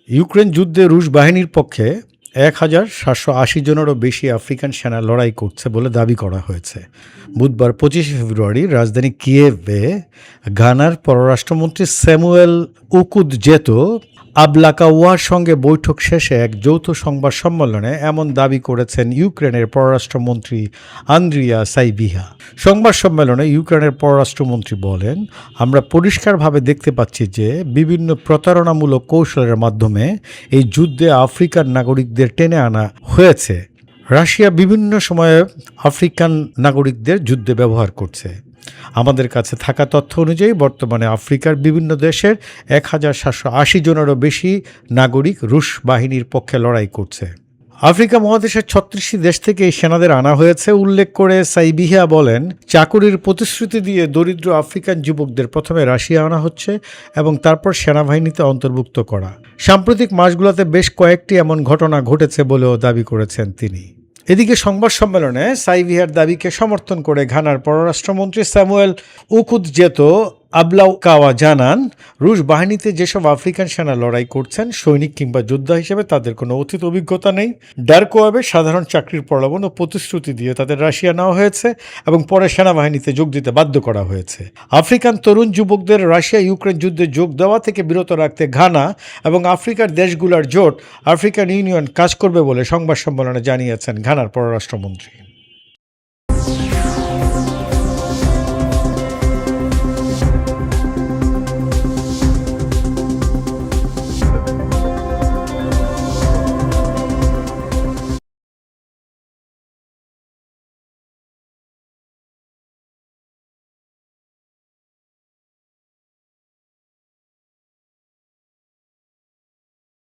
Ukraine যুদ্ধে রুশ বাহিনীর পক্ষে 1,780 জনেরও বেশি আফ্রিকান সেনা লড়াই করছে বলে দাবি করা হয়েছে। বুধবার 25 ফেব্রুয়ারি রাজধানী কিয়েভে ঘানার পররাষ্ট্রমন্ত্রী স্যামুয়েল ওকুদজেতো আবলাকাওয়ার সঙ্গে বৈঠক শেষে এক যৌথ সংবাদ সম্মেলনে এমন দাবি করেছেন ইউক্রেনের পররাষ্ট্রমন্ত্রী আন্দ্রিয়া সাইবিহা। সংবাদ সম্মেলনে ইউক্রেনের পররাষ্ট্রমন্ত্রী বলেন, আমরা পরিষ্কারভাবে দেখতে পাচ্ছি যে বিভিন্ন প্রতারণামূলক কৌশলের মাধ্যমে এই যুদ্ধে আফ্রিকান নাগরিকদের টেনে আনা হয়েছে। রাশিয়া বিভিন্ন সময়ে আফ্রিকান নাগরিকদের যুদ্ধে ব্যবহার করছে। আমাদের কাছে থাকা তথ্য অনুযায়ী বর্তমানে আফ্রিকার বিভিন্ন দেশের 1,780 জনেরও বেশি নাগরিক রুশ বাহিনীর পক্ষে লড়াই করছে। আফ্রিকা মহাদেশের 36টি দেশ থেকে এই সেনাদের আনা হয়েছে উল্লেখ করে সাইবিহা বলেন, চাকুরির প্রতিশ্রুতি দিয়ে দরিদ্র আফ্রিকান যুবকদের প্রথমে রাশিয়া আনা হচ্ছে এবং তারপর সেনাবাহিনীতে অন্তর্ভুক্ত করা। সাম্প্রতিক মাসগুলোতে বেশ কয়েকটি এমন ঘটনা ঘটেছে বলেও দাবি করেছেন তিনি। এদিকে সংবাদ সম্মেলনে সাইবিহার দাবিকে সমর্থন করে ঘানার পররাষ্ট্রমন্ত্রী স্যামুয়েল ওকুদজেতো আবলাকাওয়া জানান, রুশ বাহিনীতে যেসব আফ্রিকান সেনা লড়াই করছেন সৈনিক কিংবা যোদ্ধা হিসেবে তাদের কোনো অতীত অভিজ্ঞতা নেই। ডারকোয়াবে সাধারণ চাকরির প্রলোভন ও প্রতিশ্রুতি দিয়ে তাদের রাশিয়া নেওয়া হয়েছে এবং পরে সেনাবাহিনীতে যোগ দিতে বাধ্য করা হয়েছে। আফ্রিকান তরুণ যুবকদের রাশিয়া ইউক্রেন যুদ্ধে যোগ দেওয়া থেকে বিরত রাখতে ঘানা এবং আফ্রিকার দেশগুলোর জোট আফ্রিকান ইউনিয়ন কাজ করবে বলে সংবাদ সম্মেলনে জানিয়েছেন ঘানার পররাষ্ট্রমন্ত্রী।